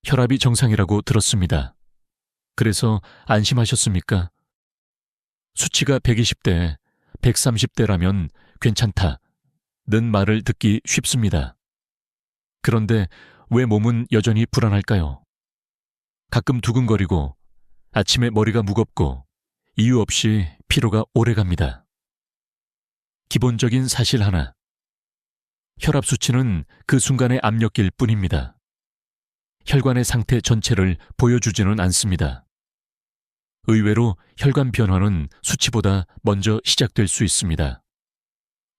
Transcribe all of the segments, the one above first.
혈압이 정상이라고 들었습니다. 그래서 안심하셨습니까? 수치가 120대, 130대라면 괜찮다는 말을 듣기 쉽습니다. 그런데 왜 몸은 여전히 불안할까요? 가끔 두근거리고 아침에 머리가 무겁고 이유 없이 피로가 오래갑니다. 기본적인 사실 하나. 혈압 수치는 그 순간의 압력일 뿐입니다. 혈관의 상태 전체를 보여주지는 않습니다. 의외로 혈관 변화는 수치보다 먼저 시작될 수 있습니다.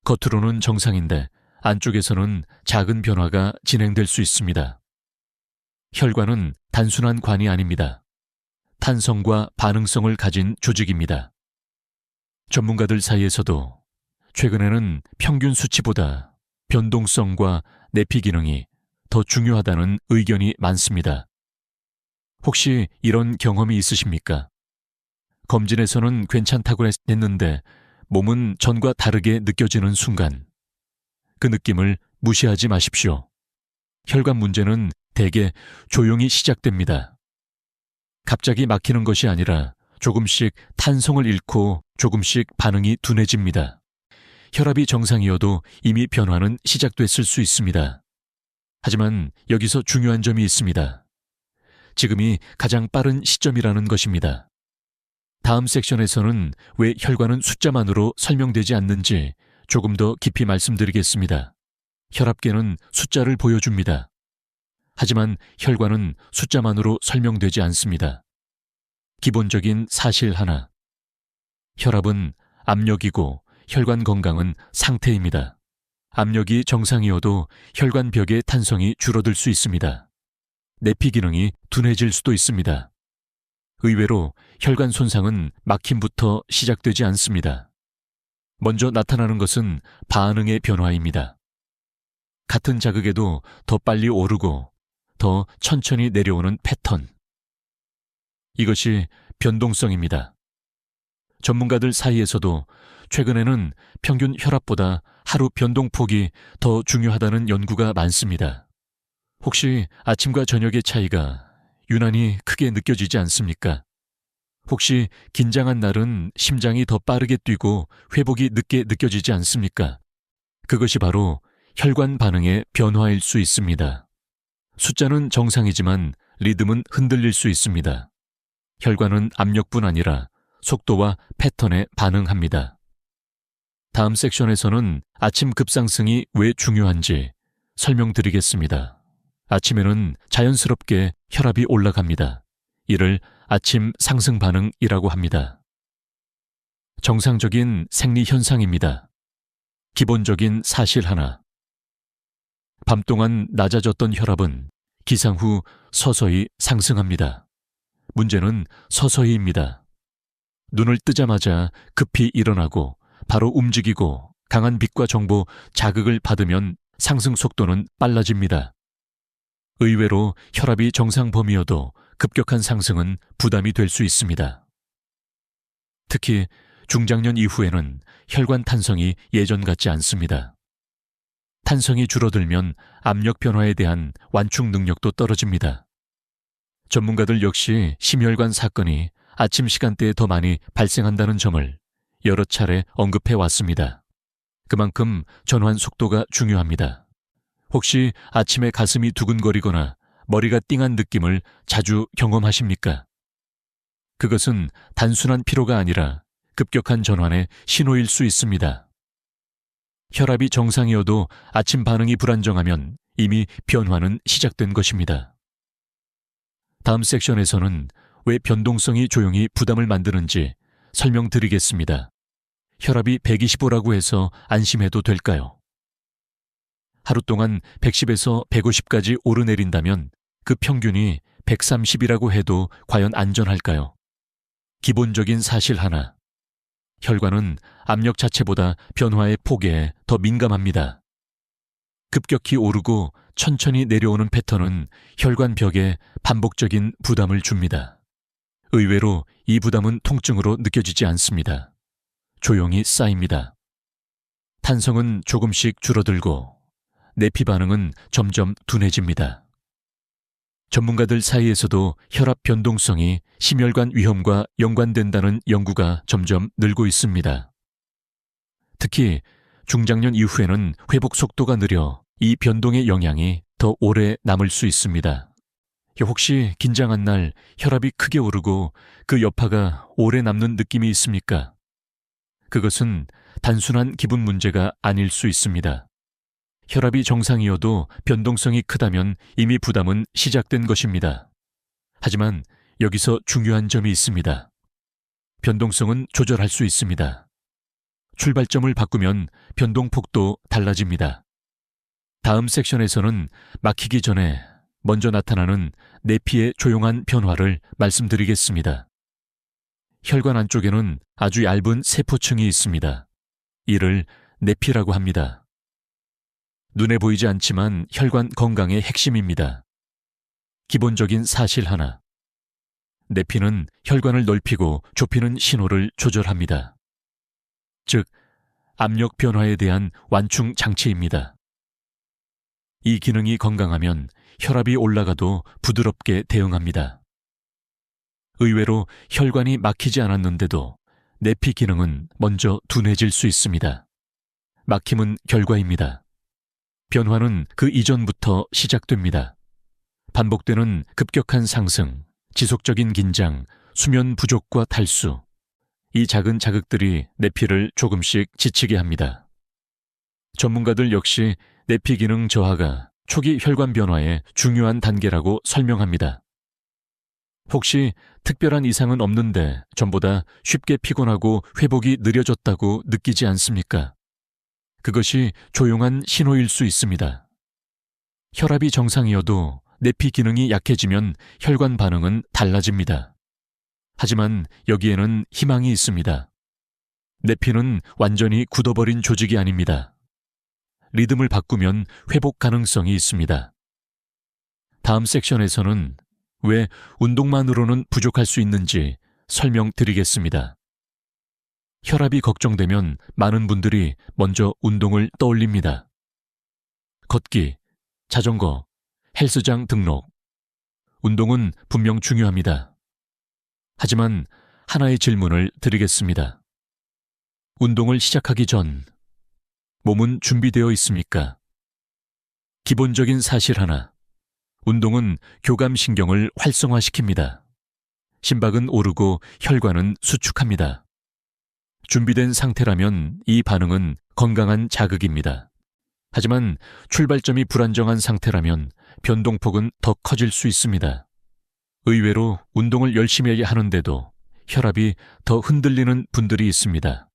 겉으로는 정상인데 안쪽에서는 작은 변화가 진행될 수 있습니다. 혈관은 단순한 관이 아닙니다. 탄성과 반응성을 가진 조직입니다. 전문가들 사이에서도 최근에는 평균 수치보다 변동성과 내피 기능이 더 중요하다는 의견이 많습니다. 혹시 이런 경험이 있으십니까? 검진에서는 괜찮다고 했는데 몸은 전과 다르게 느껴지는 순간, 그 느낌을 무시하지 마십시오. 혈관 문제는 대개 조용히 시작됩니다. 갑자기 막히는 것이 아니라 조금씩 탄성을 잃고 조금씩 반응이 둔해집니다. 혈압이 정상이어도 이미 변화는 시작됐을 수 있습니다. 하지만 여기서 중요한 점이 있습니다. 지금이 가장 빠른 시점이라는 것입니다. 다음 섹션에서는 왜 혈관은 숫자만으로 설명되지 않는지 조금 더 깊이 말씀드리겠습니다. 혈압계는 숫자를 보여줍니다. 하지만 혈관은 숫자만으로 설명되지 않습니다. 기본적인 사실 하나. 혈압은 압력이고 혈관 건강은 상태입니다. 압력이 정상이어도 혈관 벽의 탄성이 줄어들 수 있습니다. 내피 기능이 둔해질 수도 있습니다. 의외로 혈관 손상은 막힘부터 시작되지 않습니다. 먼저 나타나는 것은 반응의 변화입니다. 같은 자극에도 더 빨리 오르고 더 천천히 내려오는 패턴. 이것이 변동성입니다. 전문가들 사이에서도 최근에는 평균 혈압보다 하루 변동폭이 더 중요하다는 연구가 많습니다. 혹시 아침과 저녁의 차이가 유난히 크게 느껴지지 않습니까? 혹시 긴장한 날은 심장이 더 빠르게 뛰고 회복이 늦게 느껴지지 않습니까? 그것이 바로 혈관 반응의 변화일 수 있습니다. 숫자는 정상이지만 리듬은 흔들릴 수 있습니다. 혈관은 압력뿐 아니라 속도와 패턴에 반응합니다. 다음 섹션에서는 아침 급상승이 왜 중요한지 설명드리겠습니다. 아침에는 자연스럽게 혈압이 올라갑니다. 이를 아침 상승 반응이라고 합니다. 정상적인 생리 현상입니다. 기본적인 사실 하나. 밤 동안 낮아졌던 혈압은 기상 후 서서히 상승합니다. 문제는 서서히입니다. 눈을 뜨자마자 급히 일어나고 바로 움직이고 강한 빛과 정보, 자극을 받으면 상승 속도는 빨라집니다. 의외로 혈압이 정상 범위여도 급격한 상승은 부담이 될 수 있습니다. 특히 중장년 이후에는 혈관 탄성이 예전 같지 않습니다. 탄성이 줄어들면 압력 변화에 대한 완충 능력도 떨어집니다. 전문가들 역시 심혈관 사건이 아침 시간대에 더 많이 발생한다는 점을 여러 차례 언급해 왔습니다. 그만큼 전환 속도가 중요합니다. 혹시 아침에 가슴이 두근거리거나 머리가 띵한 느낌을 자주 경험하십니까? 그것은 단순한 피로가 아니라 급격한 전환의 신호일 수 있습니다. 혈압이 정상이어도 아침 반응이 불안정하면 이미 변화는 시작된 것입니다. 다음 섹션에서는 왜 변동성이 조용히 부담을 만드는지 설명드리겠습니다. 혈압이 125라고 해서 안심해도 될까요? 하루 동안 110에서 150까지 오르내린다면 그 평균이 130이라고 해도 과연 안전할까요? 기본적인 사실 하나. 혈관은 압력 자체보다 변화의 폭에 더 민감합니다. 급격히 오르고 천천히 내려오는 패턴은 혈관 벽에 반복적인 부담을 줍니다. 의외로 이 부담은 통증으로 느껴지지 않습니다. 조용히 쌓입니다. 탄성은 조금씩 줄어들고 내피 반응은 점점 둔해집니다. 전문가들 사이에서도 혈압 변동성이 심혈관 위험과 연관된다는 연구가 점점 늘고 있습니다. 특히 중장년 이후에는 회복 속도가 느려 이 변동의 영향이 더 오래 남을 수 있습니다. 혹시 긴장한 날 혈압이 크게 오르고 그 여파가 오래 남는 느낌이 있습니까? 그것은 단순한 기분 문제가 아닐 수 있습니다. 혈압이 정상이어도 변동성이 크다면 이미 부담은 시작된 것입니다. 하지만 여기서 중요한 점이 있습니다. 변동성은 조절할 수 있습니다. 출발점을 바꾸면 변동폭도 달라집니다. 다음 섹션에서는 막히기 전에 먼저 나타나는 내피의 조용한 변화를 말씀드리겠습니다. 혈관 안쪽에는 아주 얇은 세포층이 있습니다. 이를 내피라고 합니다. 눈에 보이지 않지만 혈관 건강의 핵심입니다. 기본적인 사실 하나. 내피는 혈관을 넓히고 좁히는 신호를 조절합니다. 즉, 압력 변화에 대한 완충 장치입니다. 이 기능이 건강하면 혈압이 올라가도 부드럽게 대응합니다. 의외로 혈관이 막히지 않았는데도 내피 기능은 먼저 둔해질 수 있습니다. 막힘은 결과입니다. 변화는 그 이전부터 시작됩니다. 반복되는 급격한 상승, 지속적인 긴장, 수면 부족과 탈수. 이 작은 자극들이 내피를 조금씩 지치게 합니다. 전문가들 역시 내피 기능 저하가 초기 혈관 변화의 중요한 단계라고 설명합니다. 혹시 특별한 이상은 없는데 전보다 쉽게 피곤하고 회복이 느려졌다고 느끼지 않습니까? 그것이 조용한 신호일 수 있습니다. 혈압이 정상이어도 내피 기능이 약해지면 혈관 반응은 달라집니다. 하지만 여기에는 희망이 있습니다. 내피는 완전히 굳어버린 조직이 아닙니다. 리듬을 바꾸면 회복 가능성이 있습니다. 다음 섹션에서는 왜 운동만으로는 부족할 수 있는지 설명드리겠습니다. 혈압이 걱정되면 많은 분들이 먼저 운동을 떠올립니다. 걷기, 자전거, 헬스장 등록. 운동은 분명 중요합니다. 하지만 하나의 질문을 드리겠습니다. 운동을 시작하기 전 몸은 준비되어 있습니까? 기본적인 사실 하나. 운동은 교감신경을 활성화시킵니다. 심박은 오르고 혈관은 수축합니다. 준비된 상태라면 이 반응은 건강한 자극입니다. 하지만 출발점이 불안정한 상태라면 변동폭은 더 커질 수 있습니다. 의외로 운동을 열심히 하는데도 혈압이 더 흔들리는 분들이 있습니다.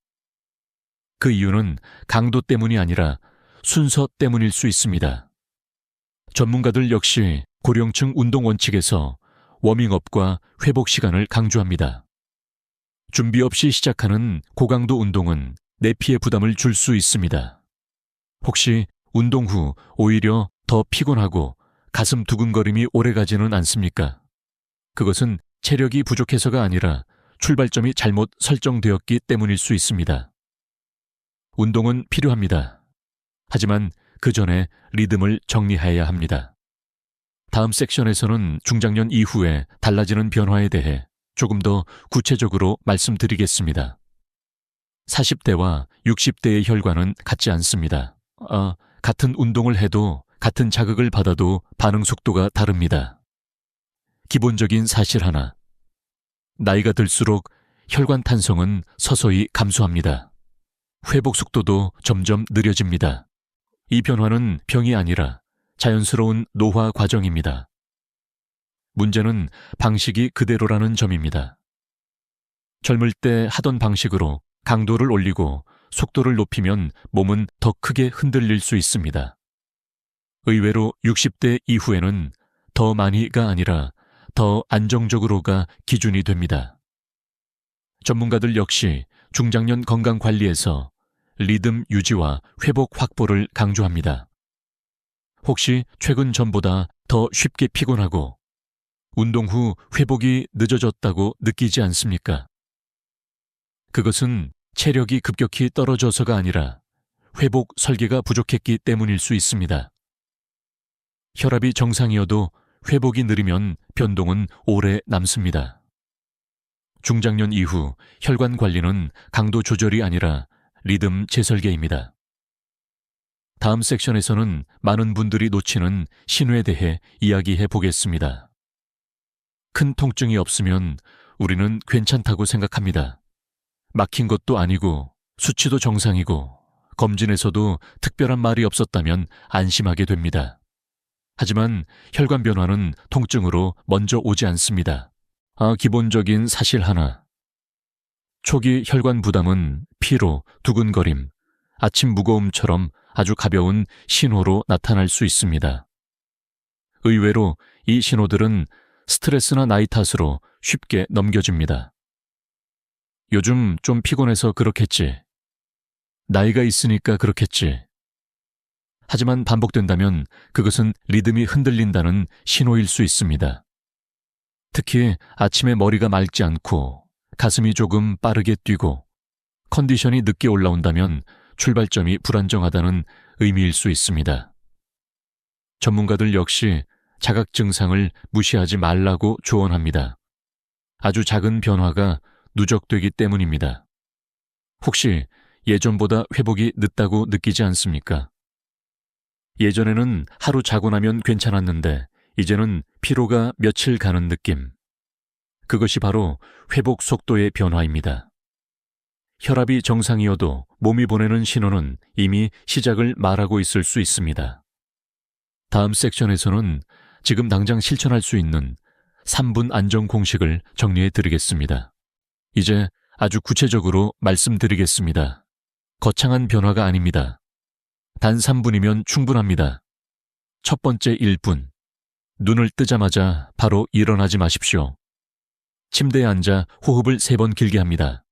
그 이유는 강도 때문이 아니라 순서 때문일 수 있습니다. 전문가들 역시 고령층 운동 원칙에서 워밍업과 회복 시간을 강조합니다. 준비 없이 시작하는 고강도 운동은 내피에 부담을 줄 수 있습니다. 혹시 운동 후 오히려 더 피곤하고 가슴 두근거림이 오래가지는 않습니까? 그것은 체력이 부족해서가 아니라 출발점이 잘못 설정되었기 때문일 수 있습니다. 운동은 필요합니다. 하지만 그 전에 리듬을 정리해야 합니다. 다음 섹션에서는 중장년 이후에 달라지는 변화에 대해 조금 더 구체적으로 말씀드리겠습니다. 40대와 60대의 혈관은 같지 않습니다. 같은 운동을 해도 같은 자극을 받아도 반응 속도가 다릅니다. 기본적인 사실 하나. 나이가 들수록 혈관 탄성은 서서히 감소합니다. 회복 속도도 점점 느려집니다. 이 변화는 병이 아니라 자연스러운 노화 과정입니다. 문제는 방식이 그대로라는 점입니다. 젊을 때 하던 방식으로 강도를 올리고 속도를 높이면 몸은 더 크게 흔들릴 수 있습니다. 의외로 60대 이후에는 더 많이가 아니라 더 안정적으로가 기준이 됩니다. 전문가들 역시 중장년 건강 관리에서 리듬 유지와 회복 확보를 강조합니다. 혹시 최근 전보다 더 쉽게 피곤하고 운동 후 회복이 늦어졌다고 느끼지 않습니까? 그것은 체력이 급격히 떨어져서가 아니라 회복 설계가 부족했기 때문일 수 있습니다. 혈압이 정상이어도 회복이 느리면 변동은 오래 남습니다. 중장년 이후 혈관 관리는 강도 조절이 아니라 리듬 재설계입니다. 다음 섹션에서는 많은 분들이 놓치는 신호에 대해 이야기해 보겠습니다. 큰 통증이 없으면 우리는 괜찮다고 생각합니다. 막힌 것도 아니고 수치도 정상이고 검진에서도 특별한 말이 없었다면 안심하게 됩니다. 하지만 혈관 변화는 통증으로 먼저 오지 않습니다. 기본적인 사실 하나. 초기 혈관 부담은 피로, 두근거림, 아침 무거움처럼 아주 가벼운 신호로 나타날 수 있습니다. 의외로 이 신호들은 스트레스나 나이 탓으로 쉽게 넘겨집니다. 요즘 좀 피곤해서 그렇겠지. 나이가 있으니까 그렇겠지. 하지만 반복된다면 그것은 리듬이 흔들린다는 신호일 수 있습니다. 특히 아침에 머리가 맑지 않고 가슴이 조금 빠르게 뛰고 컨디션이 늦게 올라온다면 출발점이 불안정하다는 의미일 수 있습니다. 전문가들 역시 자각 증상을 무시하지 말라고 조언합니다. 아주 작은 변화가 누적되기 때문입니다. 혹시 예전보다 회복이 늦다고 느끼지 않습니까? 예전에는 하루 자고 나면 괜찮았는데 이제는 피로가 며칠 가는 느낌. 그것이 바로 회복 속도의 변화입니다. 혈압이 정상이어도 몸이 보내는 신호는 이미 시작을 말하고 있을 수 있습니다. 다음 섹션에서는 지금 당장 실천할 수 있는 3분 안정 공식을 정리해 드리겠습니다. 이제 아주 구체적으로 말씀드리겠습니다. 거창한 변화가 아닙니다. 단 3분이면 충분합니다. 첫 번째 1분. 눈을 뜨자마자 바로 일어나지 마십시오. 침대에 앉아 호흡을 3번 길게 합니다.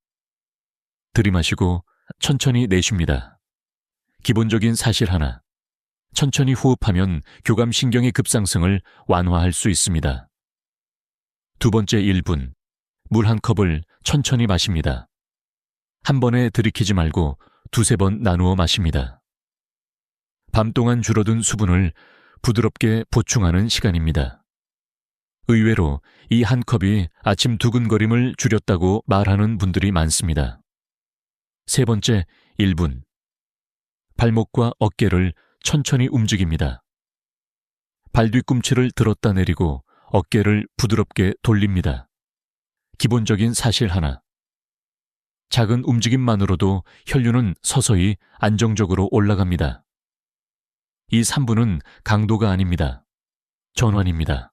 들이마시고 천천히 내쉽니다. 기본적인 사실 하나. 천천히 호흡하면 교감신경의 급상승을 완화할 수 있습니다. 두 번째 1분. 물 한 컵을 천천히 마십니다. 한 번에 들이키지 말고 2-3번 나누어 마십니다. 밤 동안 줄어든 수분을 부드럽게 보충하는 시간입니다. 의외로 이 한 컵이 아침 두근거림을 줄였다고 말하는 분들이 많습니다. 세 번째 1분. 발목과 어깨를 천천히 움직입니다. 발 뒤꿈치를 들었다 내리고 어깨를 부드럽게 돌립니다. 기본적인 사실 하나. 작은 움직임만으로도 혈류는 서서히 안정적으로 올라갑니다. 이 3분은 강도가 아닙니다. 전환입니다.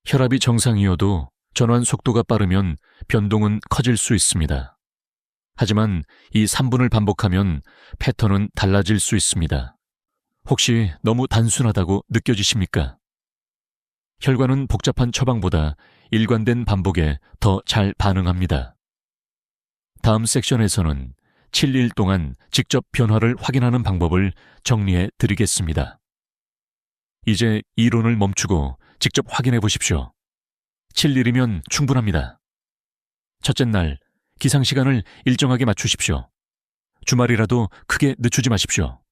혈압이 정상이어도 전환 속도가 빠르면 변동은 커질 수 있습니다. 하지만 이 3분을 반복하면 패턴은 달라질 수 있습니다. 혹시 너무 단순하다고 느껴지십니까? 혈관은 복잡한 처방보다 일관된 반복에 더 잘 반응합니다. 다음 섹션에서는 7일 동안 직접 변화를 확인하는 방법을 정리해 드리겠습니다. 이제 이론을 멈추고 직접 확인해 보십시오. 7일이면 충분합니다. 첫째 날, 기상시간을 일정하게 맞추십시오. 주말이라도 크게 늦추지 마십시오.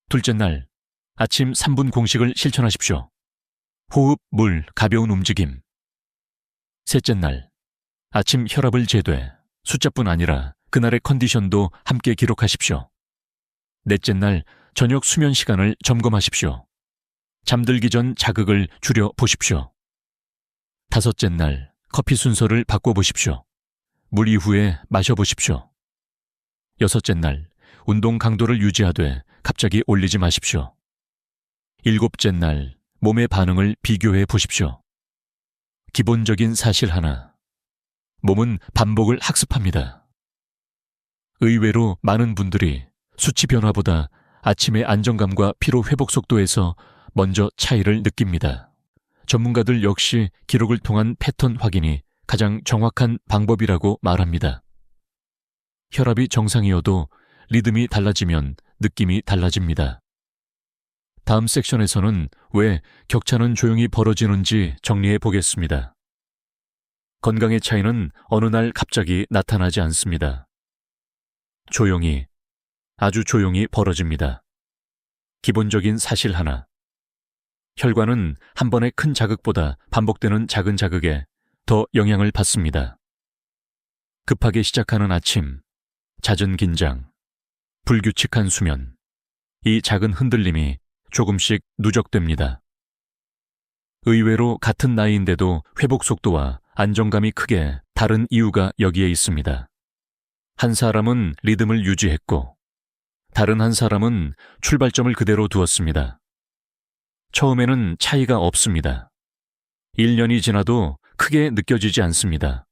둘째 날, 아침 3분 공식을 실천하십시오. 호흡, 물, 가벼운 움직임. 셋째 날, 아침 혈압을 재되 숫자뿐 아니라 그날의 컨디션도 함께 기록하십시오. 넷째 날, 저녁 수면 시간을 점검하십시오. 잠들기 전 자극을 줄여 보십시오. 다섯째 날, 커피 순서를 바꿔보십시오. 물 이후에 마셔보십시오. 여섯째 날, 운동 강도를 유지하되 갑자기 올리지 마십시오. 일곱째 날, 몸의 반응을 비교해 보십시오. 기본적인 사실 하나. 몸은 반복을 학습합니다. 의외로 많은 분들이 수치 변화보다 아침의 안정감과 피로 회복 속도에서 먼저 차이를 느낍니다. 전문가들 역시 기록을 통한 패턴 확인이 가장 정확한 방법이라고 말합니다. 혈압이 정상이어도 리듬이 달라지면 느낌이 달라집니다. 다음 섹션에서는 왜 격차는 조용히 벌어지는지 정리해 보겠습니다. 건강의 차이는 어느 날 갑자기 나타나지 않습니다. 조용히, 아주 조용히 벌어집니다. 기본적인 사실 하나. 혈관은 한 번의 큰 자극보다 반복되는 작은 자극에 더 영향을 받습니다. 급하게 시작하는 아침, 잦은 긴장, 불규칙한 수면, 이 작은 흔들림이 조금씩 누적됩니다. 의외로 같은 나이인데도 회복 속도와 안정감이 크게 다른 이유가 여기에 있습니다. 한 사람은 리듬을 유지했고, 다른 한 사람은 출발점을 그대로 두었습니다. 처음에는 차이가 없습니다. 1년이 지나도 크게 느껴지지 않습니다.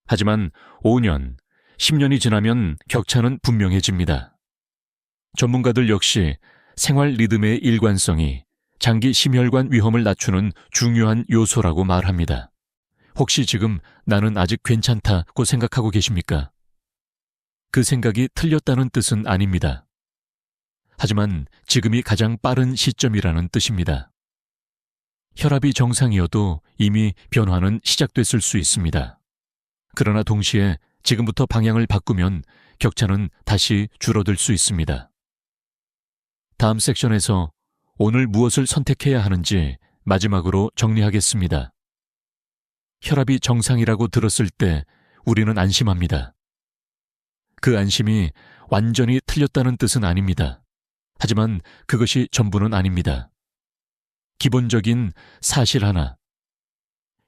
하지만 5년, 10년이 지나면 격차는 분명해집니다. 전문가들 역시 생활 리듬의 일관성이 장기 심혈관 위험을 낮추는 중요한 요소라고 말합니다. 혹시 지금 나는 아직 괜찮다고 생각하고 계십니까? 그 생각이 틀렸다는 뜻은 아닙니다. 하지만 지금이 가장 빠른 시점이라는 뜻입니다. 혈압이 정상이어도 이미 변화는 시작됐을 수 있습니다. 그러나 동시에 지금부터 방향을 바꾸면 격차는 다시 줄어들 수 있습니다. 다음 섹션에서 오늘 무엇을 선택해야 하는지 마지막으로 정리하겠습니다. 혈압이 정상이라고 들었을 때 우리는 안심합니다. 그 안심이 완전히 틀렸다는 뜻은 아닙니다. 하지만 그것이 전부는 아닙니다. 기본적인 사실 하나.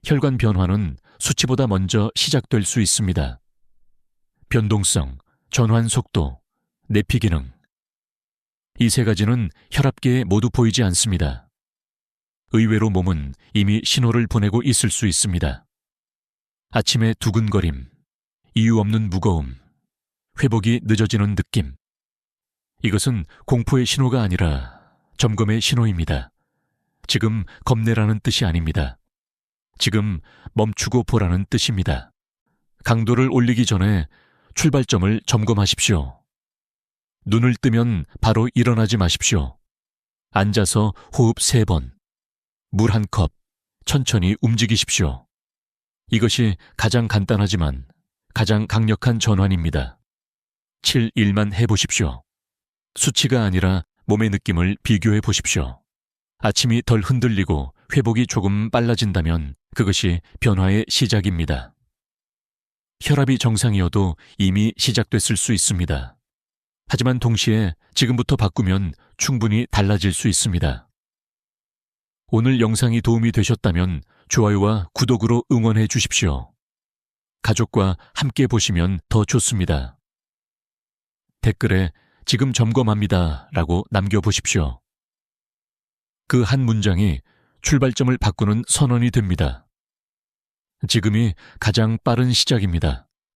혈관 변화는 수치보다 먼저 시작될 수 있습니다. 변동성, 전환 속도, 내피 기능. 이 세 가지는 혈압계에 모두 보이지 않습니다. 의외로 몸은 이미 신호를 보내고 있을 수 있습니다. 아침에 두근거림, 이유 없는 무거움, 회복이 늦어지는 느낌. 이것은 공포의 신호가 아니라 점검의 신호입니다. 지금 겁내라는 뜻이 아닙니다. 지금 멈추고 보라는 뜻입니다. 강도를 올리기 전에 출발점을 점검하십시오. 눈을 뜨면 바로 일어나지 마십시오. 앉아서 호흡 3번, 물 한 컵, 천천히 움직이십시오. 이것이 가장 간단하지만 가장 강력한 전환입니다. 7일만 해보십시오. 수치가 아니라 몸의 느낌을 비교해 보십시오. 아침이 덜 흔들리고 회복이 조금 빨라진다면 그것이 변화의 시작입니다. 혈압이 정상이어도 이미 시작됐을 수 있습니다. 하지만 동시에 지금부터 바꾸면 충분히 달라질 수 있습니다. 오늘 영상이 도움이 되셨다면 좋아요와 구독으로 응원해 주십시오. 가족과 함께 보시면 더 좋습니다. 댓글에 지금 점검합니다 라고 남겨보십시오. 그 한 문장이 출발점을 바꾸는 선언이 됩니다. 지금이 가장 빠른 시작입니다.